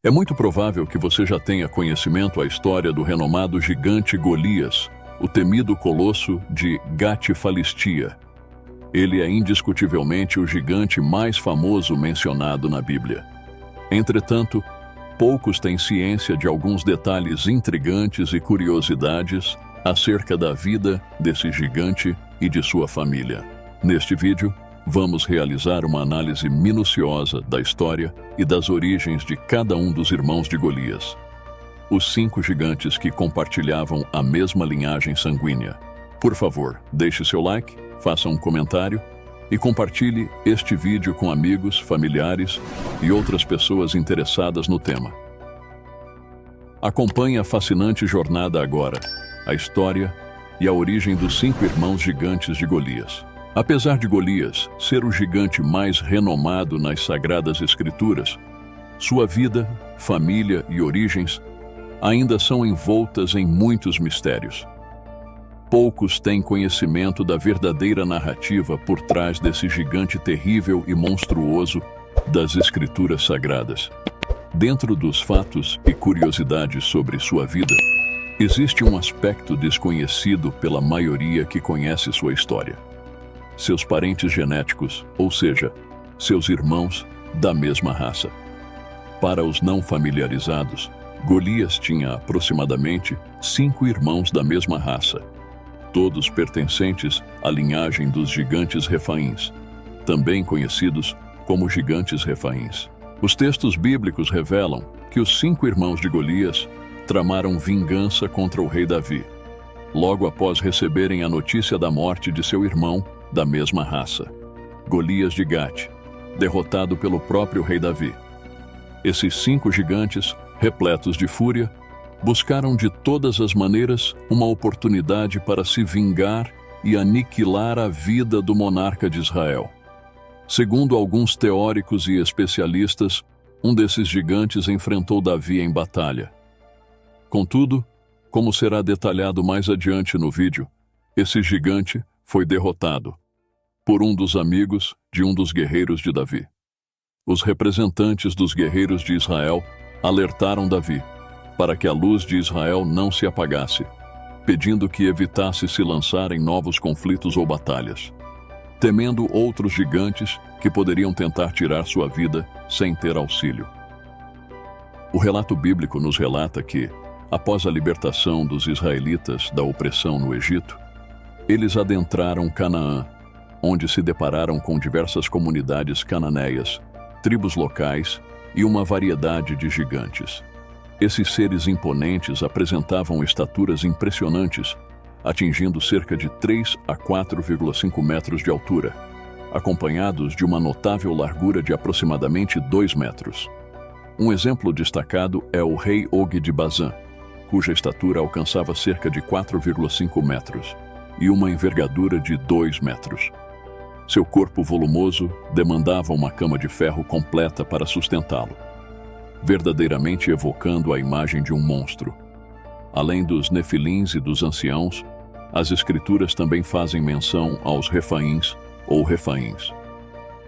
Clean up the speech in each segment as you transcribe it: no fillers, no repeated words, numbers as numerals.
É muito provável que você já tenha conhecimento a história do renomado gigante Golias, o temido colosso de Gate-Falistia. Ele é indiscutivelmente o gigante mais famoso mencionado na Bíblia. Entretanto, poucos têm ciência de alguns detalhes intrigantes e curiosidades acerca da vida desse gigante e de sua família. Neste vídeo, vamos realizar uma análise minuciosa da história e das origens de cada um dos irmãos de Golias, os 5 gigantes que compartilhavam a mesma linhagem sanguínea. Por favor, deixe seu like, faça um comentário e compartilhe este vídeo com amigos, familiares e outras pessoas interessadas no tema. Acompanhe a fascinante jornada agora, a história e a origem dos 5 irmãos gigantes de Golias. Apesar de Golias ser o gigante mais renomado nas Sagradas Escrituras, sua vida, família e origens ainda são envoltas em muitos mistérios. Poucos têm conhecimento da verdadeira narrativa por trás desse gigante terrível e monstruoso das Escrituras Sagradas. Dentro dos fatos e curiosidades sobre sua vida, existe um aspecto desconhecido pela maioria que conhece sua história. Seus parentes genéticos, ou seja, seus irmãos da mesma raça. Para os não familiarizados, Golias tinha aproximadamente 5 irmãos da mesma raça, todos pertencentes à linhagem dos gigantes Refaíns, também conhecidos como gigantes Refaíns. Os textos bíblicos revelam que os 5 irmãos de Golias tramaram vingança contra o rei Davi, logo após receberem a notícia da morte de seu irmão da mesma raça, Golias de Gate, derrotado pelo próprio rei Davi. Esses 5 gigantes, repletos de fúria, buscaram de todas as maneiras uma oportunidade para se vingar e aniquilar a vida do monarca de Israel. Segundo alguns teóricos e especialistas, um desses gigantes enfrentou Davi em batalha. Contudo, como será detalhado mais adiante no vídeo, esse gigante foi derrotado por um dos amigos de um dos guerreiros de Davi. Os representantes dos guerreiros de Israel alertaram Davi para que a luz de Israel não se apagasse, pedindo que evitasse se lançar em novos conflitos ou batalhas, temendo outros gigantes que poderiam tentar tirar sua vida sem ter auxílio. O relato bíblico nos relata que, após a libertação dos israelitas da opressão no Egito, eles adentraram Canaã, onde se depararam com diversas comunidades cananeias, tribos locais e uma variedade de gigantes. Esses seres imponentes apresentavam estaturas impressionantes, atingindo cerca de 3 a 4,5 metros de altura, acompanhados de uma notável largura de aproximadamente 2 metros. Um exemplo destacado é o rei Og de Bazã, cuja estatura alcançava cerca de 4,5 metros e uma envergadura de 2 metros. Seu corpo volumoso demandava uma cama de ferro completa para sustentá-lo, verdadeiramente evocando a imagem de um monstro. Além dos nefilins e dos anciãos, as escrituras também fazem menção aos Refaíns ou Refaíns,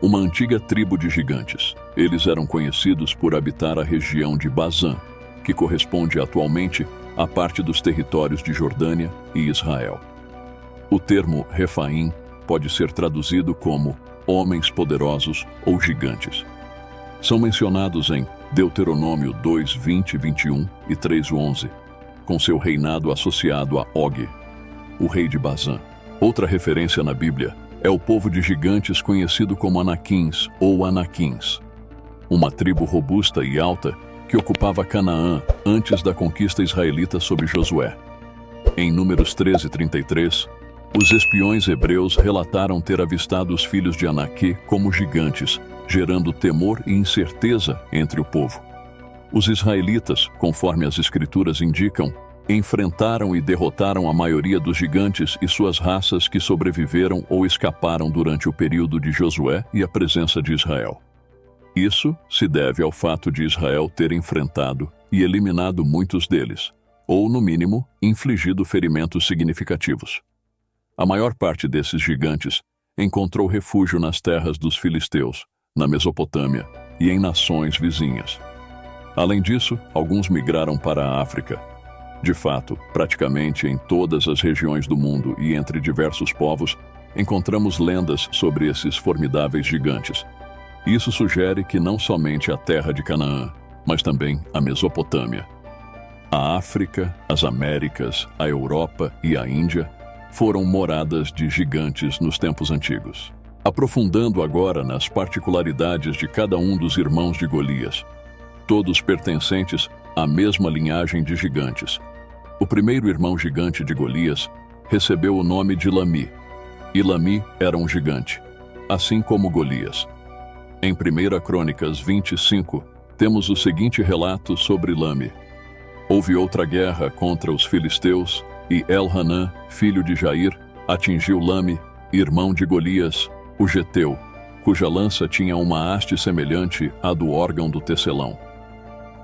uma antiga tribo de gigantes. Eles eram conhecidos por habitar a região de Bazã, que corresponde atualmente à parte dos territórios de Jordânia e Israel. O termo Refaim pode ser traduzido como homens poderosos ou gigantes. São mencionados em Deuteronômio 2, 20 e 21 e 3, 11, com seu reinado associado a Og, o rei de Bazã. Outra referência na Bíblia é o povo de gigantes conhecido como Anaquins ou Anaquins, uma tribo robusta e alta que ocupava Canaã antes da conquista israelita sob Josué. Em Números 13:33, os espiões hebreus relataram ter avistado os filhos de Anaque como gigantes, gerando temor e incerteza entre o povo. Os israelitas, conforme as escrituras indicam, enfrentaram e derrotaram a maioria dos gigantes e suas raças que sobreviveram ou escaparam durante o período de Josué e a presença de Israel. Isso se deve ao fato de Israel ter enfrentado e eliminado muitos deles, ou, no mínimo, infligido ferimentos significativos. A maior parte desses gigantes encontrou refúgio nas terras dos filisteus, na Mesopotâmia e em nações vizinhas. Além disso, alguns migraram para a África. De fato, praticamente em todas as regiões do mundo e entre diversos povos, encontramos lendas sobre esses formidáveis gigantes. Isso sugere que não somente a terra de Canaã, mas também a Mesopotâmia, a África, as Américas, a Europa e a Índia foram moradas de gigantes nos tempos antigos. Aprofundando agora nas particularidades de cada um dos irmãos de Golias, todos pertencentes à mesma linhagem de gigantes. O primeiro irmão gigante de Golias recebeu o nome de Lami, e Lami era um gigante, assim como Golias. Em 1 Crônicas 25, temos o seguinte relato sobre Lami. Houve outra guerra contra os filisteus, e Elhanã, filho de Jair, atingiu Lami, irmão de Golias, o geteu, cuja lança tinha uma haste semelhante à do órgão do tecelão.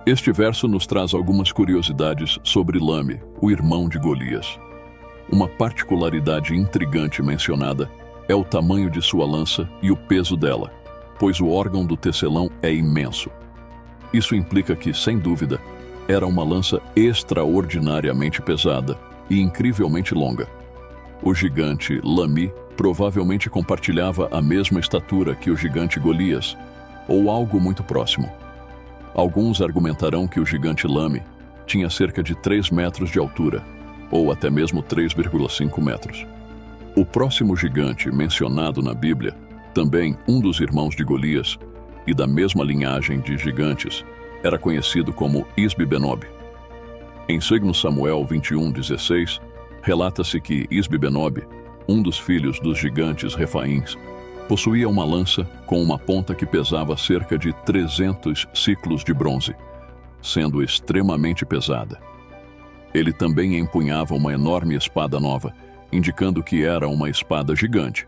Este verso nos traz algumas curiosidades sobre Lami, o irmão de Golias. Uma particularidade intrigante mencionada é o tamanho de sua lança e o peso dela, pois o órgão do tecelão é imenso. Isso implica que, sem dúvida, era uma lança extraordinariamente pesada e incrivelmente longa. O gigante Lami provavelmente compartilhava a mesma estatura que o gigante Golias, ou algo muito próximo. Alguns argumentarão que o gigante Lami tinha cerca de 3 metros de altura, ou até mesmo 3,5 metros. O próximo gigante mencionado na Bíblia, também um dos irmãos de Golias, e da mesma linhagem de gigantes, era conhecido como Isbi-Benob. Em 2 Samuel 21:16, relata-se que Isbi-Benob, um dos filhos dos gigantes Refaíns, possuía uma lança com uma ponta que pesava cerca de 300 siclos de bronze, sendo extremamente pesada. Ele também empunhava uma enorme espada nova, indicando que era uma espada gigante.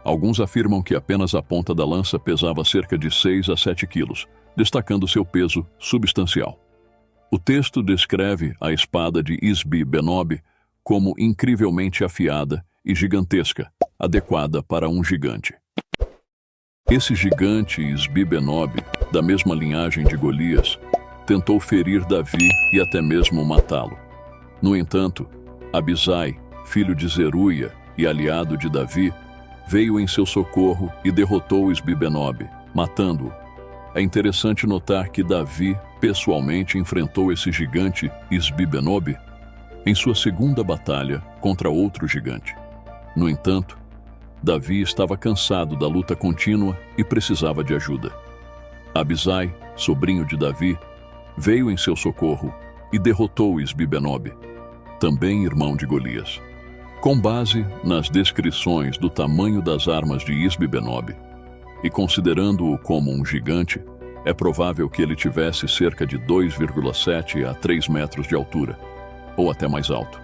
Alguns afirmam que apenas a ponta da lança pesava cerca de 6 a 7 quilos, destacando seu peso substancial. O texto descreve a espada de Isbi-Benob como incrivelmente afiada e gigantesca, adequada para um gigante. Esse gigante Isbi-Benob, da mesma linhagem de Golias, tentou ferir Davi e até mesmo matá-lo. No entanto, Abisai, filho de Zeruia e aliado de Davi, veio em seu socorro e derrotou Isbi-Benob, matando-o. É interessante notar que Davi pessoalmente enfrentou esse gigante Isbi-Benob em sua segunda batalha contra outro gigante. No entanto, Davi estava cansado da luta contínua e precisava de ajuda. Abisai, sobrinho de Davi, veio em seu socorro e derrotou Isbi-Benob, também irmão de Golias. Com base nas descrições do tamanho das armas de Isbi-Benob, e considerando-o como um gigante, é provável que ele tivesse cerca de 2,7 a 3 metros de altura, ou até mais alto.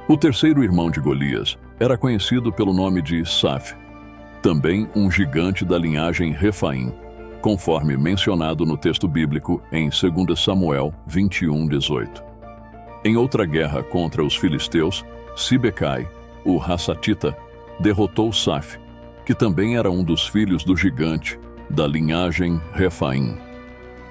O terceiro irmão de Golias era conhecido pelo nome de Saf, também um gigante da linhagem Refaim, conforme mencionado no texto bíblico em 2 Samuel 21:18. Em outra guerra contra os filisteus, Sibecai, o Hassatita, derrotou Saf, que também era um dos filhos do gigante da linhagem Refaim.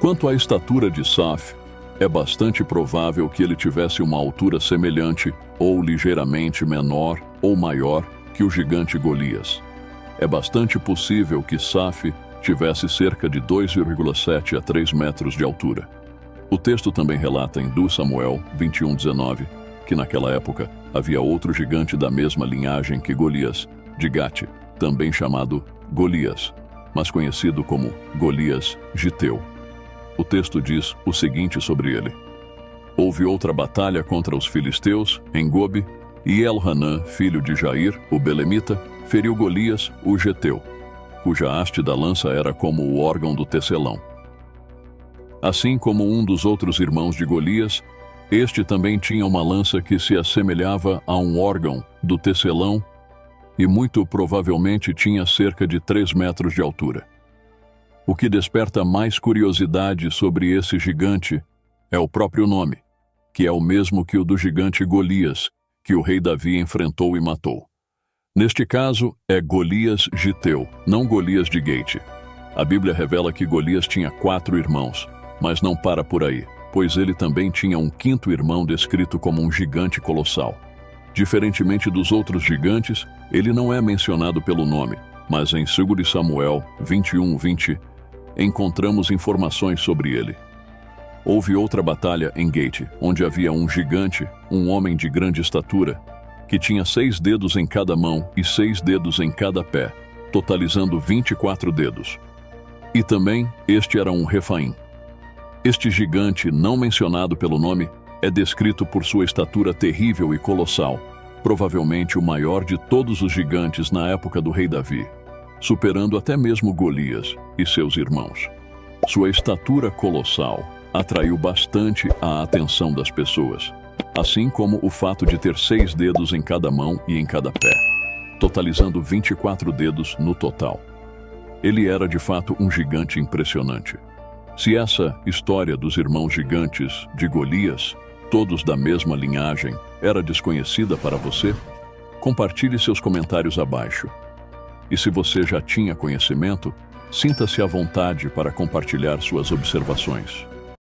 Quanto à estatura de Saf, é bastante provável que ele tivesse uma altura semelhante ou ligeiramente menor ou maior que o gigante Golias. É bastante possível que Saf tivesse cerca de 2,7 a 3 metros de altura. O texto também relata em 2 Samuel 21:19 que naquela época havia outro gigante da mesma linhagem que Golias, de Gate, também chamado Golias, mas conhecido como Golias Giteu. O texto diz o seguinte sobre ele: houve outra batalha contra os filisteus, em Gobe, e Elhanã, filho de Jair, o belemita, feriu Golias, o geteu, cuja haste da lança era como o órgão do tecelão. Assim como um dos outros irmãos de Golias, este também tinha uma lança que se assemelhava a um órgão do tecelão e muito provavelmente tinha cerca de 3 metros de altura. O que desperta mais curiosidade sobre esse gigante é o próprio nome, que é o mesmo que o do gigante Golias, que o rei Davi enfrentou e matou. Neste caso, é Golias Giteu, não Golias de Gate. A Bíblia revela que Golias tinha 4 irmãos, Mas não para por aí, pois ele também tinha um quinto irmão descrito como um gigante colossal. Diferentemente dos outros gigantes, ele não é mencionado pelo nome, mas em 2 Samuel 21:20, encontramos informações sobre ele. Houve outra batalha em Gate, onde havia um gigante, um homem de grande estatura, que tinha 6 dedos em cada mão e 6 dedos em cada pé, totalizando 24 dedos. E também este era um Refaim. Este gigante, não mencionado pelo nome, é descrito por sua estatura terrível e colossal, provavelmente o maior de todos os gigantes na época do rei Davi, superando até mesmo Golias e seus irmãos. Sua estatura colossal atraiu bastante a atenção das pessoas, assim como o fato de ter 6 dedos em cada mão e em cada pé, totalizando 24 dedos no total. Ele era de fato um gigante impressionante. Se essa história dos irmãos gigantes de Golias, todos da mesma linhagem, era desconhecida para você, compartilhe seus comentários abaixo. E se você já tinha conhecimento, sinta-se à vontade para compartilhar suas observações.